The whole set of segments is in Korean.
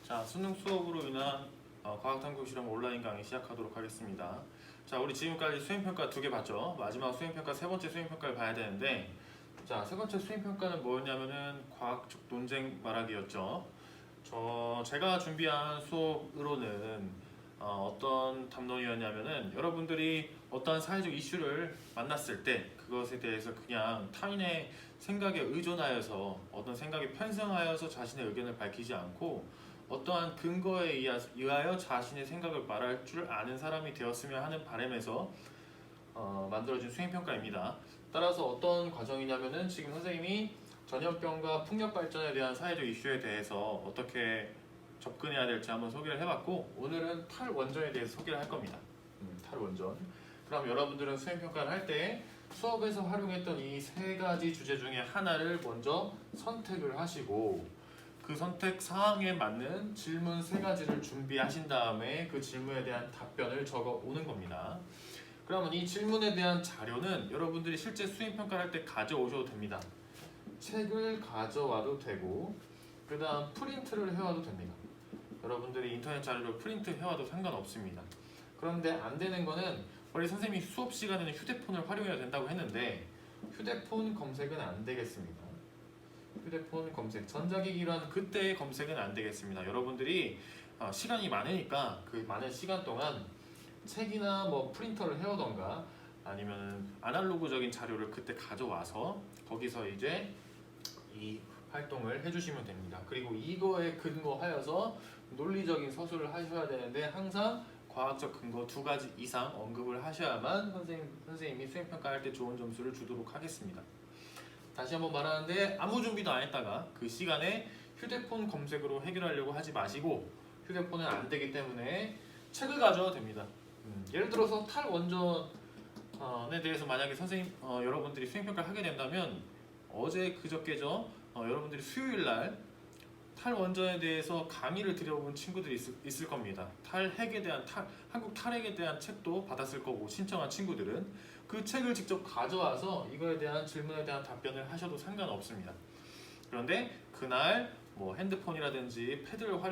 자, 수능 수업으로 인한 과학탐구 실험 온라인 강의 시작하도록 하겠습니다. 자, 우리 지금까지 수행평가 2개 봤죠? 마지막 수행평가 세 번째 수행평가를 봐야 되는데, 자, 세 번째 수행평가는 뭐였냐면은 과학적 논쟁 말하기였죠. 제가 준비한 수업으로는 어떤 담론이었냐면은, 여러분들이 어떠한 사회적 이슈를 만났을 때 그것에 대해서 그냥 타인의 생각에 의존하여서 어떤 생각에 편승하여서 자신의 의견을 밝히지 않고 어떠한 근거에 의하여 자신의 생각을 말할 줄 아는 사람이 되었으면 하는 바람에서 만들어진 수행평가입니다. 따라서 어떤 과정이냐면은 지금 선생님이 전염병과 풍력 발전에 대한 사회적 이슈에 대해서 어떻게 접근해야 될지 한번 소개를 해봤고, 오늘은 탈원전에 대해서 소개를 할 겁니다. 탈원전. 그럼 여러분들은 수행평가를 할 때 수업에서 활용했던 이 세 가지 주제 중에 하나를 먼저 선택을 하시고, 그 선택 사항에 맞는 질문 세 가지를 준비하신 다음에 그 질문에 대한 답변을 적어 오는 겁니다. 그러면 이 질문에 대한 자료는 여러분들이 실제 수행평가를 할 때 가져오셔도 됩니다. 책을 가져와도 되고, 그 다음 프린트를 해와도 됩니다. 여러분들이 인터넷 자료를 프린트 해와도 상관없습니다. 그런데 안 되는 거는, 원래 선생님이 수업 시간에는 휴대폰을 활용해야 된다고 했는데 휴대폰 검색은 안 되겠습니다. 휴대폰 검색, 전자기기란 그때의 검색은 안 되겠습니다. 여러분들이 시간이 많으니까 그 많은 시간 동안 책이나 뭐 프린터를 해오던가 아니면 아날로그적인 자료를 그때 가져와서 거기서 이제 이 활동을 해주시면 됩니다. 그리고 이거에 근거하여서 논리적인 서술을 하셔야 되는데, 항상 과학적 근거 2가지 이상 언급을 하셔야만 선생님이 수행평가할 때 좋은 점수를 주도록 하겠습니다. 다시 한번 말하는데, 아무 준비도 안 했다가 그 시간에 휴대폰 검색으로 해결하려고 하지 마시고, 휴대폰은 안 되기 때문에 책을 가져와도 됩니다. 예를 들어서 탈원전에 대해서 만약에 여러분들이 수행평가를 하게 된다면, 어제 그저께죠, 여러분들이 수요일날 탈원전에 대해서 강의를 들여본 친구들이 있을 겁니다. 한국 탈핵에 대한 책도 받았을 거고, 신청한 친구들은 그 책을 직접 가져와서 이거에 대한 질문에 대한 답변을 하셔도 상관없습니다. 그런데 그날 뭐 핸드폰이라든지 패드를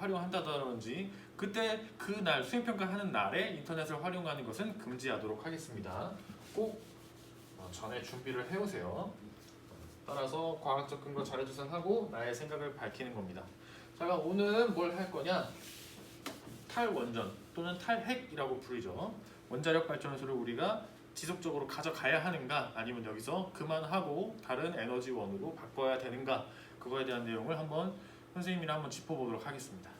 활용한다든지 그날 수행평가 하는 날에 인터넷을 활용하는 것은 금지하도록 하겠습니다. 꼭 전에 준비를 해오세요. 따라서 과학적 근거 자료 조사하고 나의 생각을 밝히는 겁니다. 자, 오늘은 뭘 할 거냐? 탈원전 또는 탈핵이라고 부르죠. 원자력 발전소를 우리가 지속적으로 가져가야 하는가, 아니면 여기서 그만하고 다른 에너지원으로 바꿔야 되는가, 그거에 대한 내용을 선생님이랑 한번 짚어보도록 하겠습니다.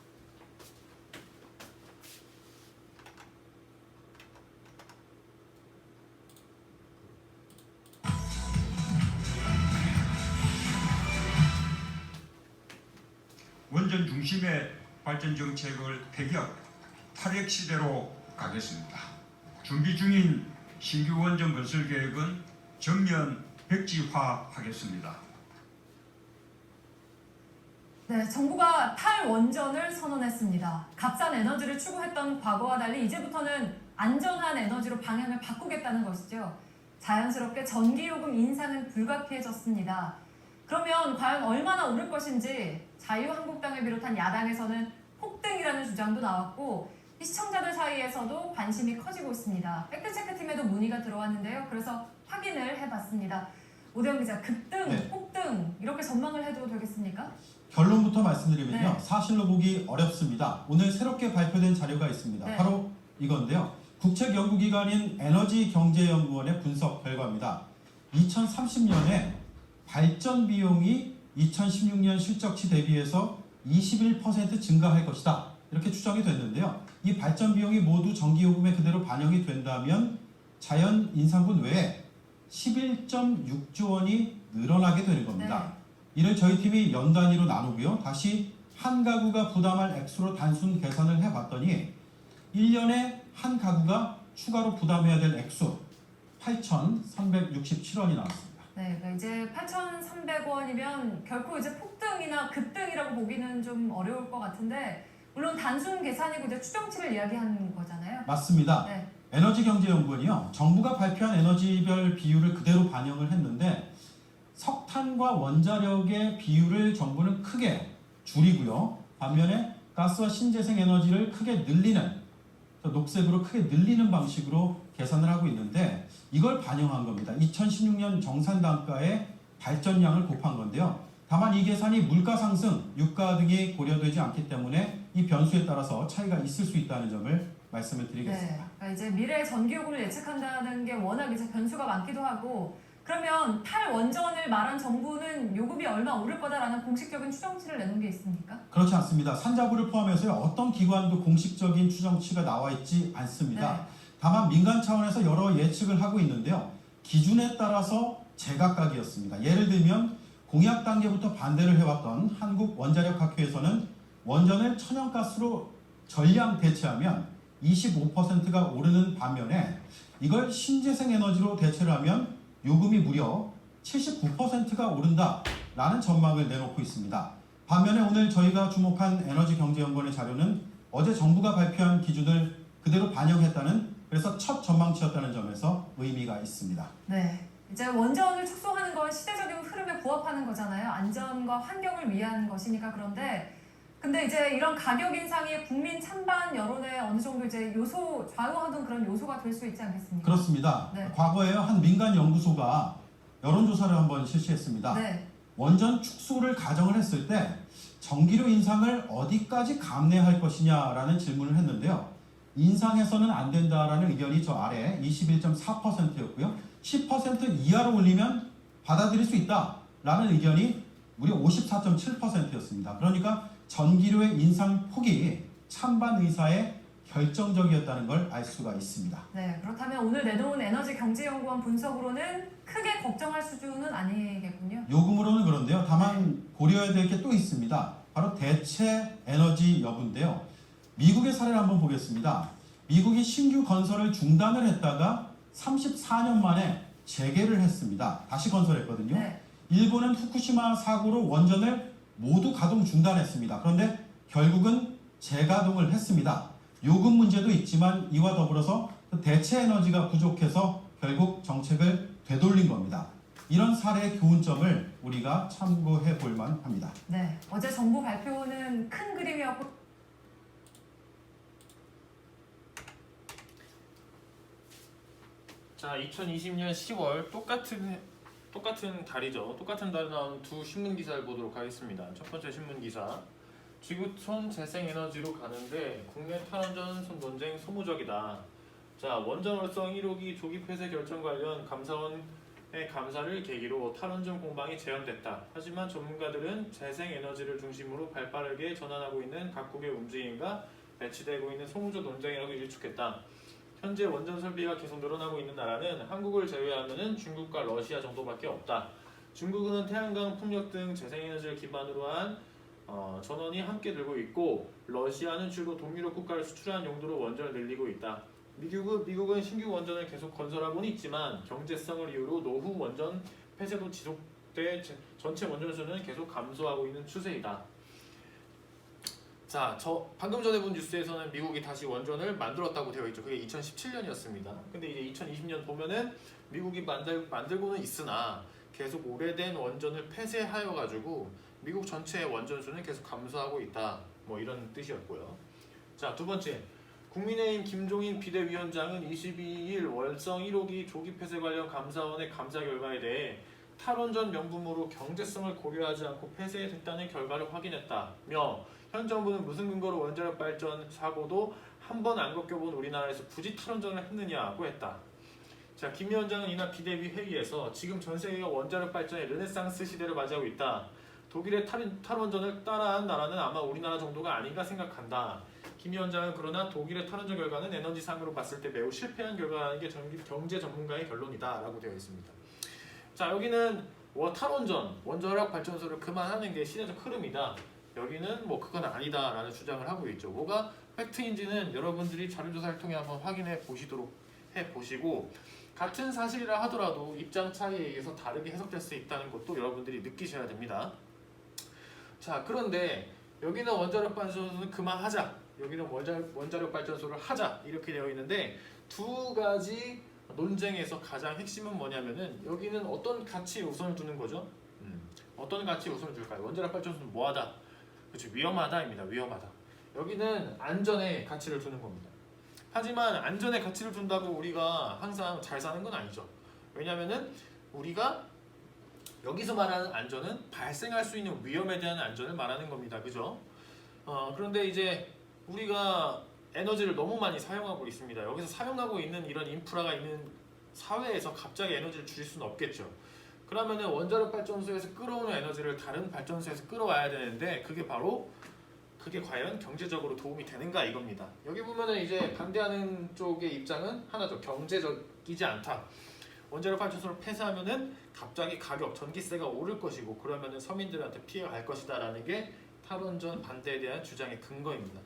원전 중심의 발전 정책을 폐기하고 탈핵 시대로 가겠습니다. 준비 중인 신규 원전 건설 계획은 전면 백지화하겠습니다. 네, 정부가 탈원전을 선언했습니다. 값싼 에너지를 추구했던 과거와 달리 이제부터는 안전한 에너지로 방향을 바꾸겠다는 것이죠. 자연스럽게 전기요금 인상은 불가피해졌습니다. 그러면 과연 얼마나 오를 것인지 자유한국당을 비롯한 야당에서는 폭등이라는 주장도 나왔고, 시청자들 사이에서도 관심이 커지고 있습니다. 팩트체크팀에도 문의가 들어왔는데요. 그래서 확인을 해봤습니다. 오대영 기자, 급등, 네. 폭등 이렇게 전망을 해도 되겠습니까? 결론부터 말씀드리면요. 네. 사실로 보기 어렵습니다. 오늘 새롭게 발표된 자료가 있습니다. 네. 바로 이건데요. 국책연구기관인 에너지경제연구원의 분석 결과입니다. 2030년에 발전 비용이 2016년 실적치 대비해서 21% 증가할 것이다, 이렇게 추정이 됐는데요. 이 발전 비용이 모두 전기요금에 그대로 반영이 된다면 자연 인상분 외에 11.6조 원이 늘어나게 되는 겁니다. 네. 이를 저희 팀이 연 단위로 나누고요. 다시 한 가구가 부담할 액수로 단순 계산을 해봤더니 1년에 한 가구가 추가로 부담해야 될 액수 8,367원이 나왔습니다. 네, 그러니까 이제 8,300원이면 결코 이제 폭등이나 급등이라고 보기는 좀 어려울 것 같은데, 물론 단순 계산이고 이제 추정치를 이야기하는 거잖아요. 맞습니다. 네. 에너지경제연구원이요, 정부가 발표한 에너지별 비율을 그대로 반영을 했는데 석탄과 원자력의 비율을 정부는 크게 줄이고요. 반면에 가스와 신재생 에너지를 크게 늘리는, 녹색으로 크게 늘리는 방식으로 계산을 하고 있는데 이걸 반영한 겁니다. 2016년 정산 단가의 발전량을 곱한 건데요. 다만 이 계산이 물가 상승, 유가 등이 고려되지 않기 때문에 이 변수에 따라서 차이가 있을 수 있다는 점을 말씀을 드리겠습니다. 네, 그러니까 이제 미래 전기요금을 예측한다는 게 워낙 이제 변수가 많기도 하고, 그러면 탈원전을 말한 정부는 요금이 얼마 오를 거다라는 공식적인 추정치를 내놓은 게 있습니까? 그렇지 않습니다. 산자부를 포함해서 어떤 기관도 공식적인 추정치가 나와 있지 않습니다. 네. 다만 민간 차원에서 여러 예측을 하고 있는데요. 기준에 따라서 제각각이었습니다. 예를 들면 공약 단계부터 반대를 해왔던 한국원자력학회에서는 원전을 천연가스로 전량 대체하면 25%가 오르는 반면에 이걸 신재생 에너지로 대체를 하면 요금이 무려 79%가 오른다라는 전망을 내놓고 있습니다. 반면에 오늘 저희가 주목한 에너지경제연구원의 자료는 어제 정부가 발표한 기준을 그대로 반영했다는, 그래서 첫 전망치였다는 점에서 의미가 있습니다. 네. 이제 원전을 축소하는 건 시대적인 흐름에 부합하는 거잖아요. 안전과 환경을 위한 것이니까. 근데 이제 이런 가격 인상이 국민 찬반 여론에 어느 정도 이제 좌우하던 그런 요소가 될 수 있지 않겠습니까? 그렇습니다. 네. 과거에 한 민간 연구소가 여론조사를 한번 실시했습니다. 네. 원전 축소를 가정을 했을 때 전기료 인상을 어디까지 감내할 것이냐라는 질문을 했는데요. 인상해서는 안 된다라는 의견이 저 아래 21.4%였고요. 10% 이하로 올리면 받아들일 수 있다라는 의견이 무려 54.7%였습니다. 그러니까 전기료의 인상 폭이 찬반 의사에 결정적이었다는 걸 알 수가 있습니다. 네. 그렇다면 오늘 내놓은 에너지경제연구원 분석으로는 크게 걱정할 수준은 아니겠군요. 요금으로는 그런데요. 다만 고려해야 될 게 또 있습니다. 바로 대체 에너지 여부인데요. 미국의 사례를 한번 보겠습니다. 미국이 신규 건설을 중단을 했다가 34년 만에 재개를 했습니다. 다시 건설했거든요. 네. 일본은 후쿠시마 사고로 원전을 모두 가동 중단했습니다. 그런데 결국은 재가동을 했습니다. 요금 문제도 있지만 이와 더불어서 대체 에너지가 부족해서 결국 정책을 되돌린 겁니다. 이런 사례의 교훈점을 우리가 참고해 볼 만합니다. 네. 어제 정부 발표는 큰 그림이었고, 자, 2020년 10월 똑같은 달이죠. 똑같은 달에 나온 두 신문 기사를 보도록 하겠습니다. 첫 번째 신문 기사. 지구촌 재생에너지로 가는데 국내 탈원전 논쟁 소모적이다. 자, 원전 활성 1호기 조기 폐쇄 결정 관련 감사원의 감사를 계기로 탈원전 공방이 재현됐다. 하지만 전문가들은 재생에너지를 중심으로 발빠르게 전환하고 있는 각국의 움직임과 배치되고 있는 소모적 논쟁이라고 일축했다. 현재 원전 설비가 계속 늘어나고 있는 나라는 한국을 제외하면 중국과 러시아 정도밖에 없다. 중국은 태양광, 풍력 등 재생에너지를 기반으로 한 전원이 함께 들고 있고, 러시아는 주로 동유럽 국가를 수출하는 용도로 원전을 늘리고 있다. 미국은 신규 원전을 계속 건설하고는 있지만 경제성을 이유로 노후 원전 폐쇄도 지속돼 전체 원전 수는 계속 감소하고 있는 추세이다. 자, 방금 전에 본 뉴스에서는 미국이 다시 원전을 만들었다고 되어 있죠. 그게 2017년이었습니다. 근데 이제 2020년 보면은 미국이 만들고는 있으나 계속 오래된 원전을 폐쇄하여 가지고 미국 전체의 원전 수는 계속 감소하고 있다. 뭐 이런 뜻이었고요. 자, 두 번째. 국민의힘 김종인 비대위원장은 22일 월성 1호기 조기 폐쇄 관련 감사원의 감사 결과에 대해 탈원전 명분으로 경제성을 고려하지 않고 폐쇄했다는 결과를 확인했다며, 현 정부는 무슨 근거로 원자력 발전 사고도 한 번 안 겪어본 우리나라에서 굳이 탈원전을 했느냐고 했다. 자, 김 위원장은 이날 비대위 회의에서 지금 전 세계가 원자력 발전의 르네상스 시대를 맞이하고 있다. 독일의 탈원전을 따라한 나라는 아마 우리나라 정도가 아닌가 생각한다. 김 위원장은 그러나 독일의 탈원전 결과는 에너지상으로 봤을 때 매우 실패한 결과라는 게 경제 전문가의 결론이다 라고 되어 있습니다. 자, 여기는 탈원전, 원자력 발전소를 그만하는 게 시대적 흐름이다. 여기는 뭐 그건 아니다 라는 주장을 하고 있죠. 뭐가 팩트인지는 여러분들이 자료조사를 통해 한번 확인해 보시고 같은 사실이라 하더라도 입장 차이에 의해서 다르게 해석될 수 있다는 것도 여러분들이 느끼셔야 됩니다. 자, 그런데 여기는 원자력 발전소는 그만하자, 여기는 원자력 발전소를 하자 이렇게 되어 있는데, 두 가지 논쟁에서 가장 핵심은 뭐냐면은 여기는 어떤 가치에 우선을 두는 거죠? 어떤 가치에 우선을 둘까요? 원자력 발전소는 뭐하다? 그렇죠. 위험하다입니다. 위험하다. 여기는 안전에 가치를 두는 겁니다. 하지만 안전에 가치를 둔다고 우리가 항상 잘 사는 건 아니죠. 왜냐하면은 우리가 여기서 말하는 안전은 발생할 수 있는 위험에 대한 안전을 말하는 겁니다. 그죠? 그런데 이제 우리가 에너지를 너무 많이 사용하고 있습니다. 여기서 사용하고 있는 이런 인프라가 있는 사회에서 갑자기 에너지를 줄일 수는 없겠죠. 그러면은 원자력 발전소에서 끌어오는 에너지를 다른 발전소에서 끌어와야 되는데 그게 과연 경제적으로 도움이 되는가 이겁니다. 여기 보면은 이제 반대하는 쪽의 입장은 하나죠. 경제적이지 않다. 원자력 발전소를 폐쇄하면은 갑자기 전기세가 오를 것이고 그러면은 서민들한테 피해가 갈 것이다라는 게 탈원전 반대에 대한 주장의 근거입니다.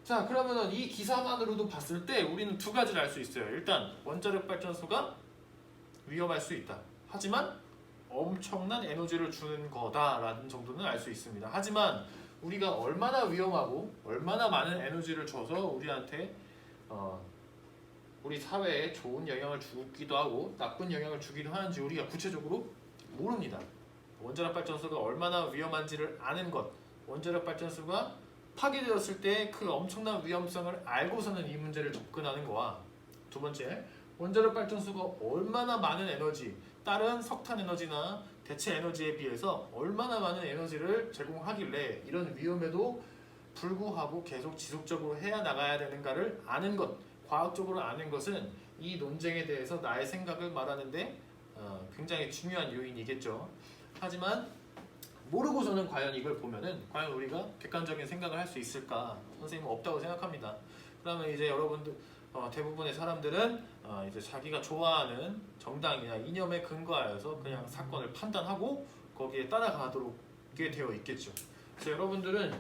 자, 그러면은 이 기사만으로도 봤을 때 우리는 두 가지를 알 수 있어요. 일단 원자력 발전소가 위험할 수 있다. 하지만 엄청난 에너지를 주는 거다라는 정도는 알 수 있습니다. 하지만 우리가 얼마나 위험하고 얼마나 많은 에너지를 줘서 우리한테 우리 사회에 좋은 영향을 주기도 하고 나쁜 영향을 주기도 하는지 우리가 구체적으로 모릅니다. 원자력 발전소가 얼마나 위험한지를 아는 것, 원자력 발전소가 파괴되었을 때 그 엄청난 위험성을 알고서는 이 문제를 접근하는 거와 두 번째, 원자력 발전소가 얼마나 많은 에너지, 다른 석탄 에너지나 대체 에너지에 비해서 얼마나 많은 에너지를 제공하길래 이런 위험에도 불구하고 계속 지속적으로 해야 나가야 되는가를 아는 것, 과학적으로 아는 것은 이 논쟁에 대해서 나의 생각을 말하는데 굉장히 중요한 요인이겠죠. 하지만 모르고서는 과연 이걸 보면은 과연 우리가 객관적인 생각을 할 수 있을까? 선생님은 없다고 생각합니다. 그러면 이제 여러분들 대부분의 사람들은 이제 자기가 좋아하는 정당이나 이념에 근거하여서 그냥 사건을 판단하고 거기에 따라가도록 되어 있겠죠. 그래서 여러분들은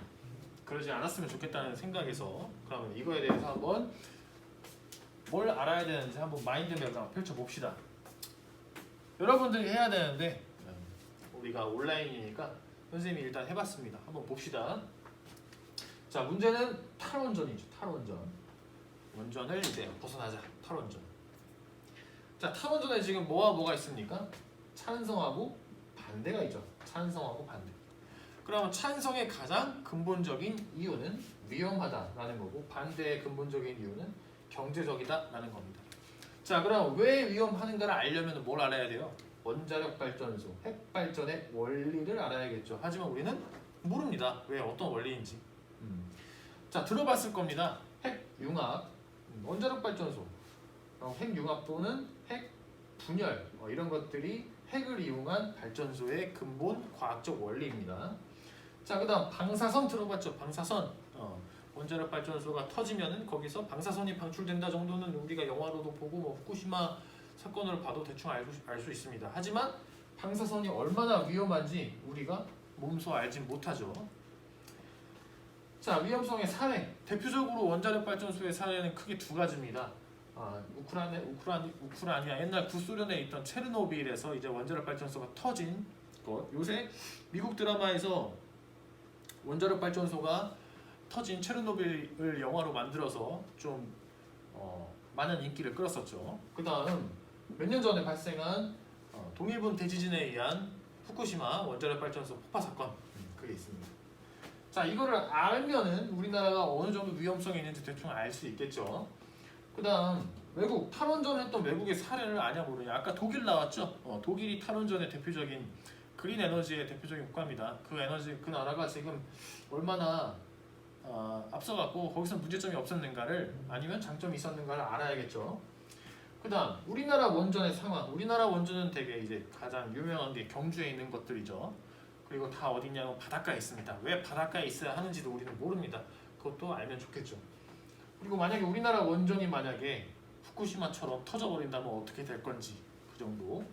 그러지 않았으면 좋겠다는 생각에서 그러면 이거에 대해서 한번 뭘 알아야 되는지 한번 마인드맵을 한번 펼쳐봅시다. 여러분들이 해야 되는데 우리가 온라인이니까 선생님이 일단 해봤습니다. 한번 봅시다. 자, 문제는 탈원전이죠. 탈원전. 원전을 이제 벗어나자. 탈원전. 자, 탈원전에 지금 뭐가 있습니까? 찬성하고 반대가 있죠. 찬성하고 반대. 그러면 찬성의 가장 근본적인 이유는 위험하다라는 거고 반대의 근본적인 이유는 경제적이다라는 겁니다. 자, 그럼 왜 위험하는가를 알려면 뭘 알아야 돼요? 원자력 발전소, 핵 발전의 원리를 알아야겠죠. 하지만 우리는 모릅니다. 왜 어떤 원리인지. 자, 들어봤을 겁니다. 핵 융합, 원자력 발전소, 핵 융합 또는 핵 분열 이런 것들이 핵을 이용한 발전소의 근본 과학적 원리입니다. 자, 그다음 방사선 들어봤죠? 방사선. 원자력 발전소가 터지면은 거기서 방사선이 방출된다 정도는 우리가 영화로도 보고 후쿠시마 사건을 봐도 대충 알 수 있습니다. 하지만 방사선이 얼마나 위험한지 우리가 몸소 알진 못하죠. 자, 위험성의 사례. 대표적으로 원자력 발전소의 사례는 크게 두 가지입니다. 우크라이나 옛날 구소련에 있던 체르노빌에서 이제 원자력 발전소가 터진 것. 요새 미국 드라마에서 원자력 발전소가 터진 체르노빌을 영화로 만들어서 좀 많은 인기를 끌었었죠. 그다음 몇 년 전에 발생한 동일본 대지진에 의한 후쿠시마 원자력 발전소 폭파 사건 그게 있습니다. 자, 이거를 알면은 우리나라가 어느 정도 위험성이 있는지 대충 알 수 있겠죠. 그다음 외국 탈원전 했던 외국의 사례를 아냐 모르냐. 아까 독일 나왔죠. 독일이 탈원전의 대표적인 그린 에너지의 대표적인 국가입니다. 그 나라가 지금 얼마나 앞서갔고 거기서 문제점이 없었는가를 아니면 장점이 있었는가를 알아야겠죠. 그다음 우리나라 원전의 상황. 우리나라 원전은 되게 이제 가장 유명한 게 경주에 있는 것들이죠. 그리고 다 어디냐면 바닷가에 있습니다. 왜 바닷가에 있어야 하는지도 우리는 모릅니다. 그것도 알면 좋겠죠. 그리고 만약에 우리나라 원전이 만약에 후쿠시마처럼 터져버린다면 어떻게 될 건지 그 정도.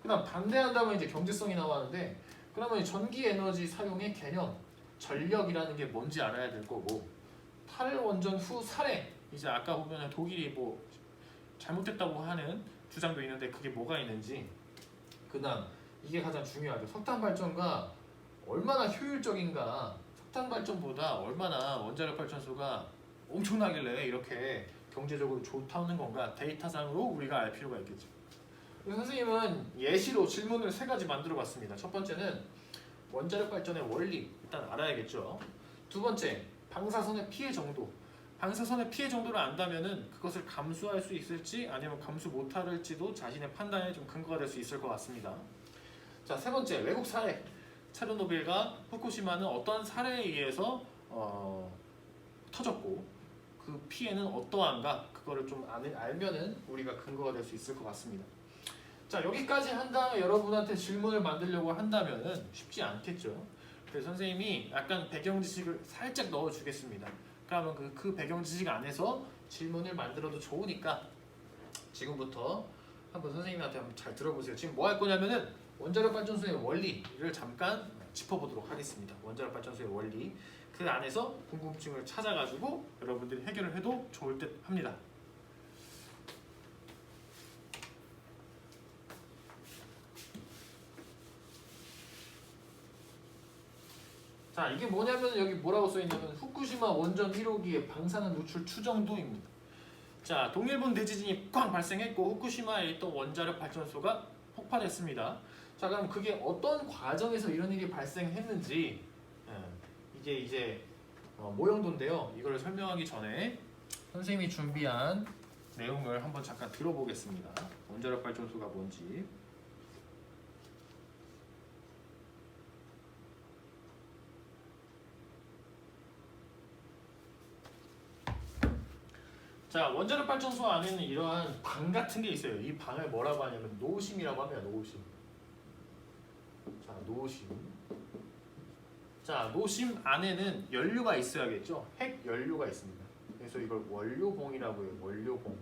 그다음 반대한다면 이제 경제성이 나왔는데 그러면 전기 에너지 사용의 개념, 전력이라는 게 뭔지 알아야 될 거고 탈원전 후 사례. 이제 아까 보면 독일이 뭐 잘못됐다고 하는 주장도 있는데 그게 뭐가 있는지. 그다음 이게 가장 중요하죠. 석탄 발전가 얼마나 효율적인가. 석탄 발전보다 얼마나 원자력 발전소가 엄청나길래 이렇게 경제적으로 좋다는 건가. 데이터상으로 우리가 알 필요가 있겠죠. 선생님은 예시로 질문을 3가지 만들어 봤습니다. 첫 번째는 원자력 발전의 원리 일단 알아야겠죠. 두 번째, 방사선의 피해 정도. 방사선의 피해 정도를 안다면은 그것을 감수할 수 있을지 아니면 감수 못할지도 자신의 판단에 좀 근거가 될 수 있을 것 같습니다. 자, 세 번째, 외국 사례. 체르노빌과 후쿠시마는 어떤 사례에 의해서 터졌고 그 피해는 어떠한가 그거를 좀 알면은 우리가 근거가 될 수 있을 것 같습니다. 자, 여기까지 한 다음에 여러분한테 질문을 만들려고 한다면은 쉽지 않겠죠. 그래서 선생님이 약간 배경 지식을 살짝 넣어주겠습니다. 그러면 그 배경 지식 안에서 질문을 만들어도 좋으니까 지금부터 한번 선생님한테 한번 잘 들어보세요. 지금 뭐 할 거냐면은 원자력 발전소의 원리를 잠깐 짚어보도록 하겠습니다. 원자력 발전소의 원리. 그 안에서 궁금증을 찾아가지고 여러분들이 해결을 해도 좋을 듯 합니다. 자, 이게 뭐냐면 여기 뭐라고 써있냐면 후쿠시마 원전 1호기의 방사능 누출 추정도입니다. 자, 동일본 대지진이 꽝 발생했고 후쿠시마에 있던 원자력 발전소가 폭발했습니다. 자, 그럼 그게 어떤 과정에서 이런 일이 발생했는지 이게 이제 모형도인데요. 이걸 설명하기 전에 선생님이 준비한 내용을 한번 잠깐 들어보겠습니다. 원자력 발전소가 뭔지. 자, 원자력 발전소 안에는 이러한 방 같은 게 있어요. 이 방을 뭐라고 하냐면 노심이라고 합니다. 노심. 자, 노심. 자, 노심 안에는 연료가 있어야겠죠. 핵 연료가 있습니다. 그래서 이걸 원료봉이라고 해요. 원료봉.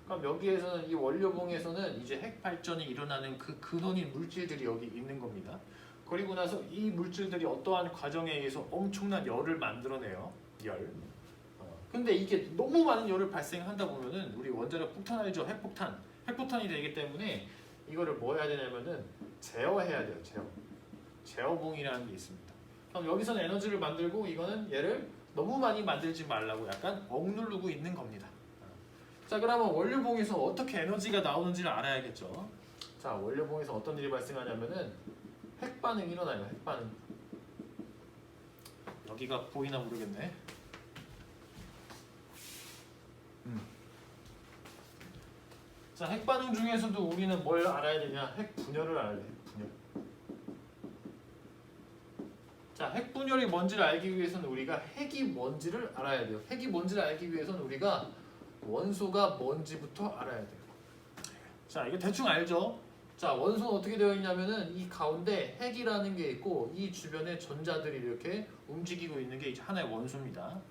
그럼 여기에서는 이 원료봉에서는 이제 핵 발전이 일어나는 그 근원인 물질들이 여기 있는 겁니다. 그리고 나서 이 물질들이 어떠한 과정에 의해서 엄청난 열을 만들어내요. 열. 근데 이게 너무 많은 열을 발생한다 보면은 우리 원자력 폭탄 알죠? 핵폭탄. 핵폭탄이 되기 때문에 이거를 뭐 해야 되냐면은 제어해야 돼요. 제어봉이라는 게 있습니다. 그럼 여기서는 에너지를 만들고 이거는 얘를 너무 많이 만들지 말라고 약간 억누르고 있는 겁니다. 자, 그러면 원료봉에서 어떻게 에너지가 나오는지를 알아야겠죠. 자, 원료봉에서 어떤 일이 발생하냐면은 핵반응이 일어나요. 핵반응. 여기가 보이나 모르겠네. 자, 핵반응 중에서도 우리는 뭘 알아야 되냐? 핵분열을 알아야 돼. 핵분열. 자, 핵분열이 뭔지를 알기 위해서는 우리가 핵이 뭔지를 알아야 돼요. 핵이 뭔지를 알기 위해서는 우리가 원소가 뭔지부터 알아야 돼요. 자, 이거 대충 알죠? 자, 원소는 어떻게 되어 있냐면은 이 가운데 핵이라는 게 있고 이 주변에 전자들이 이렇게 움직이고 있는 게 이제 하나의 원소입니다.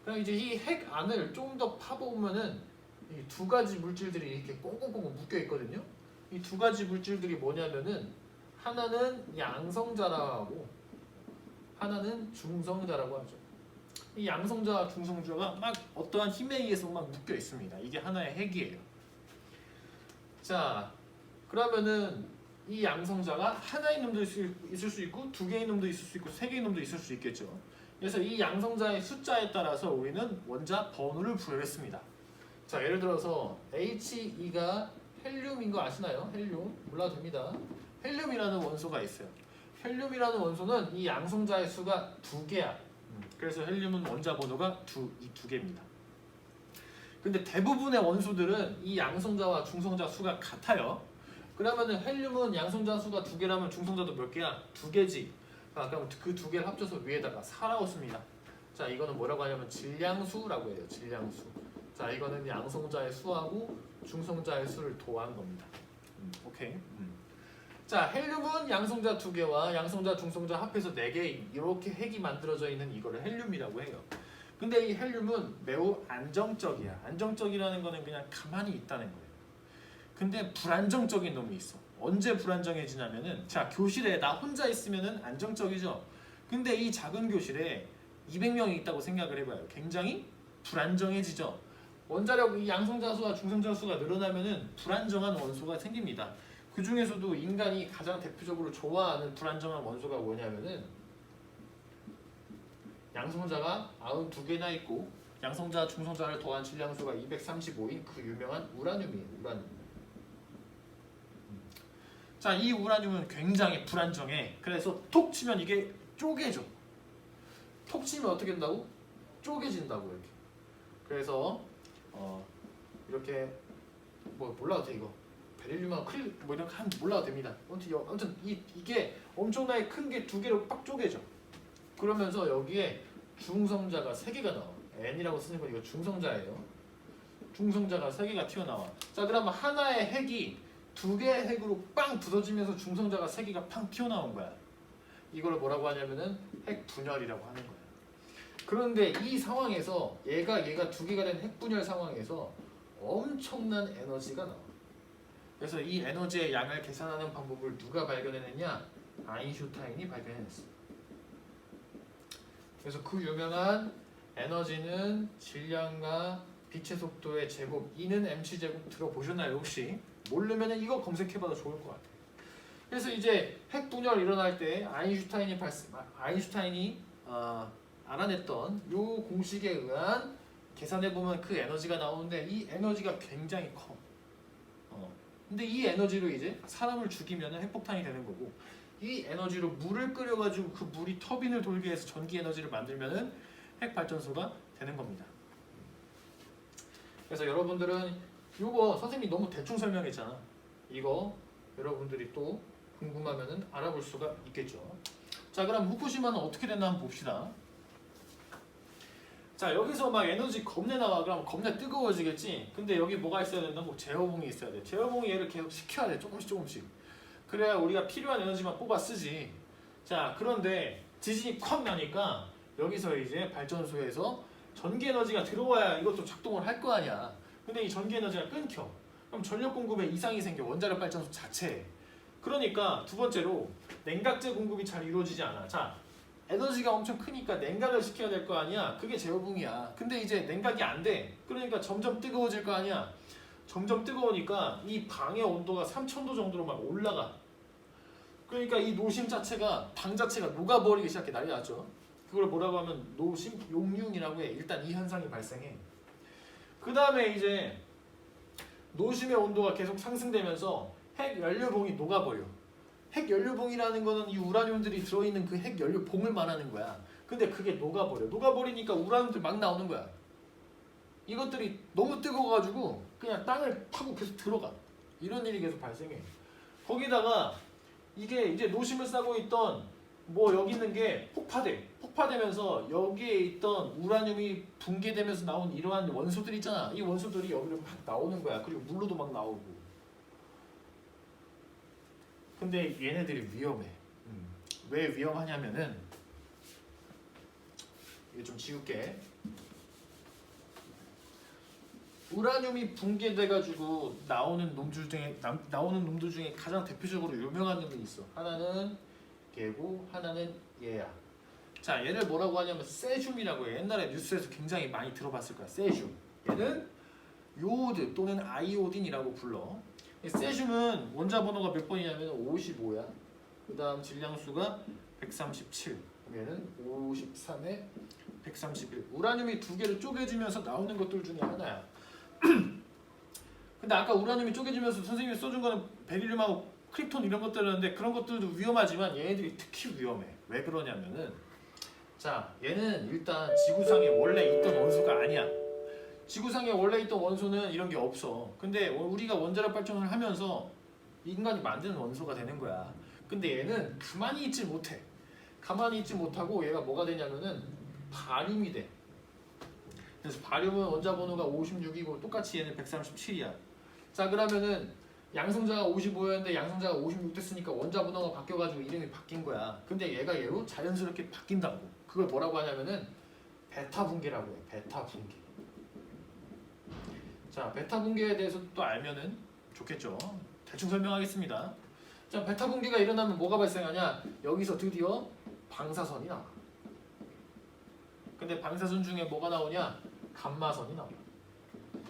그럼 이제 이 핵 안을 좀 더 파보면은 이 두 가지 물질들이 이렇게 꽁꽁꽁 묶여 있거든요. 이 두 가지 물질들이 뭐냐면은 하나는 양성자라고 하나는 중성자라고 하죠. 이 양성자와 중성자가 막 어떠한 힘에 의해서 막 묶여 있습니다. 이게 하나의 핵이에요. 자, 그러면은 이 양성자가 하나의 놈도 있을 수 있고 두 개의 놈도 있을 수 있고 세 개의 놈도 있을 수 있겠죠. 그래서 이 양성자의 숫자에 따라서 우리는 원자 번호를 부여했습니다. 자, 예를 들어서 He가 헬륨인 거 아시나요? 헬륨 몰라도 됩니다. 헬륨이라는 원소가 있어요. 헬륨이라는 원소는 이 양성자의 수가 2개야. 그래서 헬륨은 원자 번호가 이 두 개입니다. 근데 대부분의 원소들은 이 양성자와 중성자 수가 같아요. 그러면은 헬륨은 양성자 수가 2개라면 중성자도 몇 개야? 2개지. 그럼 그 2개를 합쳐서 위에다가 4라고 씁니다. 자, 이거는 뭐라고 하냐면 질량수라고 해요. 질량수. 자, 이거는 양성자의 수하고 중성자의 수를 더한 겁니다. 오케이. 자, 헬륨은 양성자 2개와 양성자, 중성자 합해서 4개 이렇게 핵이 만들어져 있는 이거를 헬륨이라고 해요. 근데 이 헬륨은 매우 안정적이야. 안정적이라는 거는 그냥 가만히 있다는 거예요. 근데 불안정적인 놈이 있어. 언제 불안정해지냐면은 자, 교실에 나 혼자 있으면은 안정적이죠. 근데 이 작은 교실에 200명이 있다고 생각을 해봐요. 굉장히 불안정해지죠. 원자력 이 양성자 수와 중성자 수가 늘어나면은 불안정한 원소가 생깁니다. 그 중에서도 인간이 가장 대표적으로 좋아하는 불안정한 원소가 뭐냐면은 양성자가 92개나 있고 양성자, 중성자를 더한 질량수가 235인 그 유명한 우라늄이에요. 우라늄. 자, 이 우라늄은 굉장히 불안정해. 그래서 톡 치면 이게 쪼개져. 톡 치면 어떻게 된다고? 쪼개진다고 이렇게. 그래서 이렇게 뭐 몰라도 돼 이거. 베릴륨하고 크릴 뭐 이런 거 하면 몰라도 됩니다. 아무튼 이게 엄청나게 큰 게 두 개로 빡 쪼개져. 그러면서 여기에 중성자가 3개가 나와. N이라고 쓰는 건 이거 중성자예요. 중성자가 3개가 튀어나와. 자, 그러면 하나의 핵이 2개의 핵으로 빵 부서지면서 중성자가 3개가 팡 튀어나온 거야. 이걸 뭐라고 하냐면은 핵 분열이라고 하는 거야. 그런데 이 상황에서 얘가 2개가 된 핵 분열 상황에서 엄청난 에너지가 나와. 그래서 이 에너지의 양을 계산하는 방법을 누가 발견해냈냐? 아인슈타인이 발견해냈어. 그래서 그 유명한 에너지는 질량과 빛의 속도의 제곱 E는 mc 제곱 들어보셨나요 혹시? 모르면 이거 검색해봐도 좋을 것 같아요. 그래서 이제 핵 분열 일어날 때 아인슈타인이 알아냈던 이 공식에 의한 계산해보면 그 에너지가 나오는데 이 에너지가 굉장히 커. 근데 이 에너지로 이제 사람을 죽이면 핵폭탄이 되는 거고, 이 에너지로 물을 끓여가지고 그 물이 터빈을 돌게 해서 전기 에너지를 만들면은 핵발전소가 되는 겁니다. 그래서 여러분들은 이거 선생님이 너무 대충 설명했잖아. 이거 여러분들이 또 궁금하면은 알아볼 수가 있겠죠. 자, 그럼 후쿠시마는 어떻게 됐나 한번 봅시다. 자, 여기서 막 에너지 겁내 나와. 그럼 겁내 뜨거워지겠지. 근데 여기 뭐가 있어야 된다고? 제어봉이 있어야 돼. 제어봉이 얘를 계속 식혀야 돼. 조금씩. 그래야 우리가 필요한 에너지만 뽑아 쓰지. 자, 그런데 지진이 콱 나니까 여기서 이제 발전소에서 전기 에너지가 들어와야 이것도 작동을 할 거 아니야. 근데 이 전기 에너지가 끊겨. 그럼 전력 공급에 이상이 생겨. 원자력 발전소 자체에. 그러니까 두 번째로 냉각제 공급이 잘 이루어지지 않아. 자, 에너지가 엄청 크니까 냉각을 시켜야 될 거 아니야. 그게 제어봉이야. 근데 이제 냉각이 안 돼. 그러니까 점점 뜨거워질 거 아니야. 점점 뜨거우니까 이 방의 온도가 3000도 정도로 막 올라가. 그러니까 이 노심 자체가, 방 자체가 녹아버리기 시작해. 난리 났죠. 그걸 뭐라고 하면 노심 용융이라고 해. 일단 이 현상이 발생해. 그 다음에 이제 노심의 온도가 계속 상승되면서 핵 연료봉이 녹아버려. 핵 연료봉이라는 거는 이 우라늄들이 들어있는 그 핵 연료봉을 말하는 거야. 근데 그게 녹아버려. 녹아버리니까 우라늄들 막 나오는 거야. 이것들이 너무 뜨거워가지고 그냥 땅을 파고 계속 들어가. 이런 일이 계속 발생해. 거기다가 이게 이제 노심을 싸고 있던 뭐 여기 있는 게 폭파돼. 폭파되면서 여기에 있던 우라늄이 붕괴되면서 나온 이러한 원소들 있잖아. 이 원소들이 여기로 막 나오는 거야. 그리고 물로도 막 나오고. 근데 얘네들이 위험해. 왜 위험하냐면은 이거 좀 지울게. 우라늄이 붕괴돼가지고 나오는 놈들 중에 가장 대표적으로 유명한 놈이 있어. 하나는 얘고 하나는 얘야. 자, 얘를 뭐라고 하냐면 세슘이라고 해. 옛날에 뉴스에서 굉장히 많이 들어봤을 거야. 세슘. 얘는 요오드 또는 아이오딘이라고 불러. 세슘은 원자 번호가 몇 번이냐면 55야. 그 다음 질량수가 137. 얘는 53에 131. 우라늄이 2개를 쪼개지면서 나오는 것들 중에 하나야. 근데 아까 우라늄이 쪼개지면서 선생님이 써준 거는 베릴륨하고 크립톤 이런 것들이었는데 그런 것들도 위험하지만 얘네들이 특히 위험해. 왜 그러냐면은 자, 얘는 일단 지구상에 원래 있던 원소가 아니야. 지구상에 원래 있던 원소는 이런 게 없어. 근데 우리가 원자력 발전을 하면서 인간이 만드는 원소가 되는 거야. 근데 얘는 가만히 있지 못해. 가만히 있지 못하고 얘가 뭐가 되냐면은 바륨이 돼. 그래서 바륨은 원자 번호가 56이고 똑같이 얘는 137이야. 자, 그러면은 양성자가 55였는데 양성자가 56 됐으니까 원자 번호가 바뀌어가지고 이름이 바뀐 거야. 근데 얘가 얘로 자연스럽게 바뀐다고. 그걸 뭐라고 하냐면은 베타 붕괴라고 해. 베타 붕괴. 자, 베타 붕괴에 대해서 또 알면은 좋겠죠. 대충 설명하겠습니다. 자, 베타 붕괴가 일어나면 뭐가 발생하냐? 여기서 드디어 방사선이 나와. 근데 방사선 중에 뭐가 나오냐? 감마선이 나와.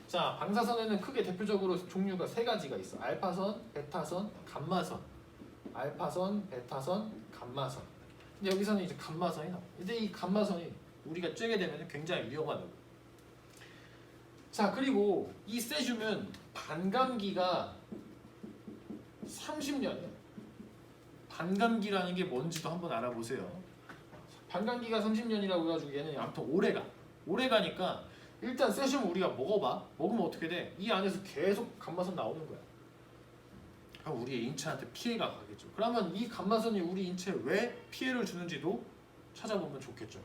자, 방사선에는 크게 대표적으로 종류가 3가지가 있어. 알파선, 베타선, 감마선. 알파선, 베타선, 감마선. 근데 여기서는 이제 감마선이 나와. 근데 이 감마선이 우리가 쬐게 되면 굉장히 위험하다고. 자, 그리고 이 세슘은 반감기가 30년이야. 반감기라는 게 뭔지도 한번 알아보세요. 반감기가 30년이라고 해가지고 얘는 아무튼 오래가니까 일단 세슘 우리가 먹어봐. 먹으면 어떻게 돼? 이 안에서 계속 감마선 나오는 거야. 그럼 우리의 인체한테 피해가 가겠죠. 그러면 이 감마선이 우리 인체에 왜 피해를 주는지도 찾아보면 좋겠죠.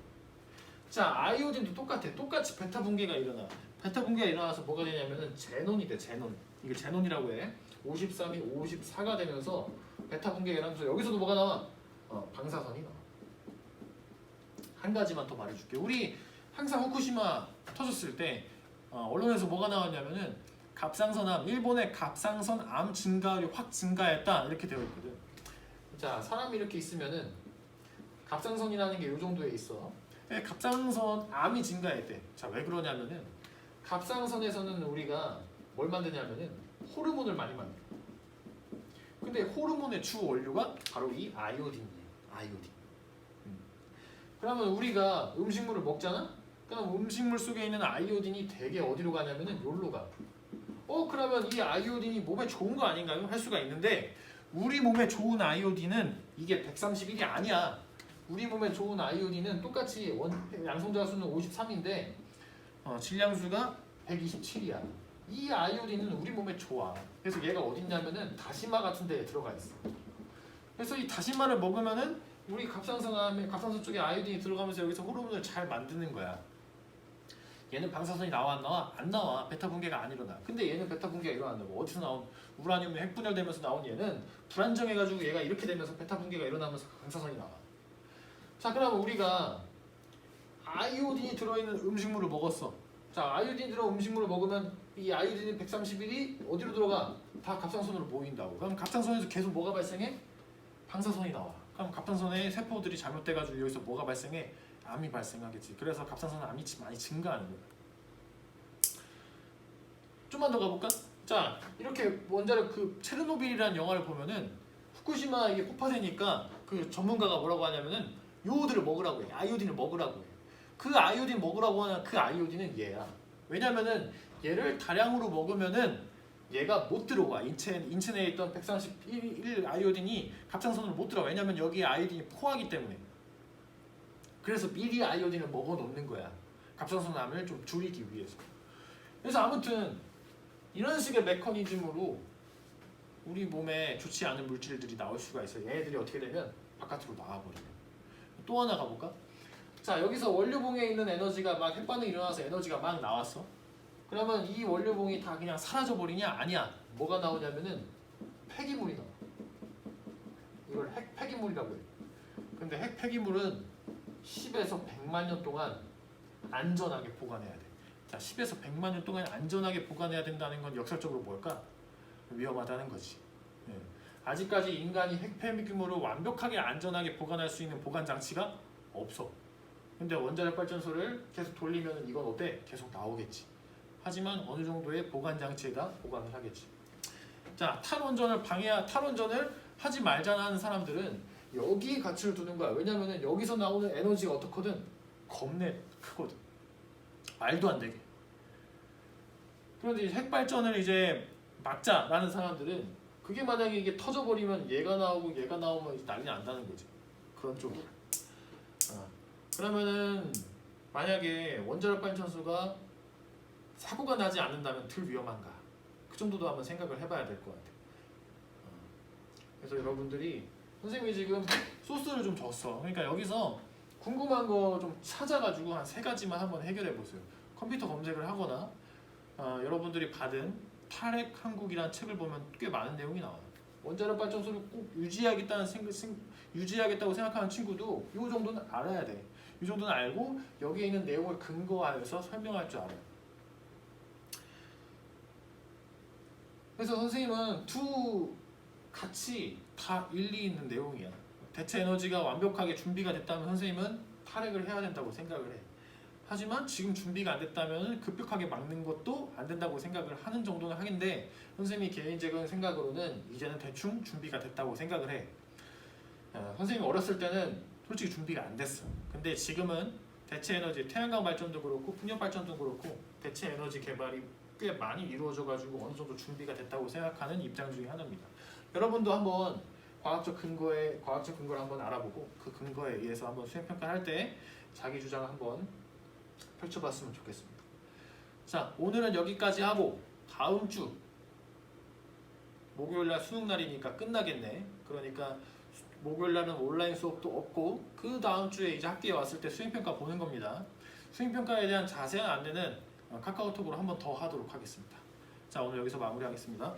자, 아이오딘도 똑같아. 똑같이 베타 분계가 일어나. 베타 분계가 일어나서 뭐가 되냐면은 제논이 돼. 제논. 이걸 제논이라고 해. 53이 54가 되면서 베타 분계가 일어나면서 여기서도 뭐가 나와? 방사선이 나와. 한 가지만 더 말해줄게. 우리 항상 후쿠시마 터졌을 때 언론에서 뭐가 나왔냐면은 갑상선암, 일본의 갑상선 암 증가율이 확 증가했다 이렇게 되어 있거든. 자, 사람이 이렇게 있으면은 갑상선이라는 게 이 정도에 있어. 갑상선 암이 증가했대. 자, 왜 그러냐면은 갑상선에서는 우리가 뭘 만드냐면은 호르몬을 많이 만들어. 근데 호르몬의 주 원료가 바로 이 아이오딘이에요. 아이오딘. 그러면 우리가 음식물을 먹잖아? 그럼 음식물 속에 있는 아이오딘이 되게 어디로 가냐면은 여기로 가. 그러면 이 아이오딘이 몸에 좋은 거 아닌가요? 할 수가 있는데 우리 몸에 좋은 아이오딘은 이게 131이 아니야. 우리 몸에 좋은 아이오딘은 똑같이 양성자 수는 53인데 질량수가 127이야. 이 아이오딘은 우리 몸에 좋아. 그래서 얘가 어딨냐면은 다시마 같은 데에 들어가 있어. 그래서 이 다시마를 먹으면은 우리 갑상선 쪽에 아이오딘이 들어가면서 여기서 호르몬을 잘 만드는 거야. 얘는 방사선이 나와 안 나와? 안 나와. 베타 분계가 안 일어나. 근데 얘는 베타 분계가 일어난다고. 어디서 나온 우라늄이 핵분열되면서 나온 얘는 불안정해가지고 얘가 이렇게 되면서 베타 분계가 일어나면서 방사선이 나와. 자, 그러면 우리가 아이오딘이 들어있는 음식물을 먹었어. 자, 아이오딘 들어있는 음식물을 먹으면 이 아이오딘 131이 어디로 들어가? 다 갑상선으로 모인다고. 그럼 갑상선에서 계속 뭐가 발생해? 방사선이 나와. 그럼 갑상선의 세포들이 잘못돼가지고 여기서 뭐가 발생해? 암이 발생하겠지. 그래서 갑상선 암이 많이 증가하는 거야. 좀만 더 가볼까? 자, 이렇게 원자력 체르노빌이라는 영화를 보면은 후쿠시마 이게 폭파되니까 그 전문가가 뭐라고 하냐면은 요오드를 먹으라고 해. 아이오딘을 먹으라고 해. 그 아이오딘 먹으라고 하는 그 아이오딘은 얘야. 왜냐면은 얘를 다량으로 먹으면은 얘가 못 들어와. 인체 내에 있던 131 아이오딘이 갑상선으로 못 들어와. 왜냐면 여기에 아이오딘이 포하기 때문에. 그래서 미리 아이오딘을 먹어 놓는 거야. 갑상선 암을 좀 줄이기 위해서. 그래서 아무튼 이런 식의 메커니즘으로 우리 몸에 좋지 않은 물질들이 나올 수가 있어요. 얘네들이 어떻게 되면 바깥으로 나와버려요. 또 하나 가볼까? 자, 여기서 원료봉에 있는 에너지가 막 핵반응이 일어나서 에너지가 막 나왔어. 그러면 이 원료봉이 다 그냥 사라져버리냐? 아니야. 뭐가 나오냐면은 폐기물이 나와. 이걸 핵폐기물이라고 해. 근데 핵폐기물은 10에서 100만 년 동안 안전하게 보관해야 돼. 자, 10에서 100만 년 동안 안전하게 보관해야 된다는 건 역설적으로 뭘까? 위험하다는 거지. 예. 아직까지 인간이 핵폐기물을 완벽하게 안전하게 보관할 수 있는 보관 장치가 없어. 근데 원자력 발전소를 계속 돌리면 이건 어때? 계속 나오겠지. 하지만 어느 정도의 보관 장치에다 보관을 하겠지. 자, 탈원전을 하지 말자는 하는 사람들은 여기에 가치를 두는 거야. 왜냐면은 여기서 나오는 에너지가 어떻거든? 겁내 크거든. 말도 안 되게. 그런데 핵발전을 이제 막자라는 사람들은 그게 만약에 이게 터져버리면 얘가 나오고 얘가 나오면 이제 난리 난다는 거지. 그런 쪽으로. 그러면은 만약에 원자력 발전소가 사고가 나지 않는다면 덜 위험한가? 그 정도도 한번 생각을 해봐야 될 것 같아. 그래서 여러분들이 선생님이 지금 소스를 좀 줬어. 그러니까 여기서 궁금한 거 좀 찾아가지고 한 3가지만 한번 해결해 보세요. 컴퓨터 검색을 하거나 여러분들이 받은 탈핵한국이라는 책을 보면 꽤 많은 내용이 나와요. 원자력 발전소를 꼭 유지하겠다고 생각하는 친구도 이 정도는 알아야 돼. 이 정도는 알고 여기에 있는 내용을 근거하여서 설명할 줄 알아요. 그래서 선생님은 같이 다 일리 있는 내용이야. 대체 에너지가 완벽하게 준비가 됐다면 선생님은 탈핵을 해야 된다고 생각을 해. 하지만 지금 준비가 안 됐다면 급격하게 막는 것도 안 된다고 생각을 하는 정도는 하긴데 선생님이 개인적인 생각으로는 이제는 대충 준비가 됐다고 생각을 해. 선생님이 어렸을 때는 솔직히 준비가 안 됐어. 근데 지금은 대체 에너지, 태양광 발전도 그렇고 풍력 발전도 그렇고 대체 에너지 개발이 꽤 많이 이루어져가지고 어느 정도 준비가 됐다고 생각하는 입장 중에 하나입니다. 여러분도 한번 과학적 근거를 한번 알아보고 그 근거에 의해서 한번 수행평가를 할 때 자기 주장을 한번 펼쳐봤으면 좋겠습니다. 자, 오늘은 여기까지 하고 다음 주 목요일날 수능날이니까 끝나겠네. 그러니까 목요일날은 온라인 수업도 없고 그 다음 주에 이제 학교에 왔을 때 수행평가 보는 겁니다. 수행평가에 대한 자세한 안내는 카카오톡으로 한번 더 하도록 하겠습니다. 자, 오늘 여기서 마무리하겠습니다.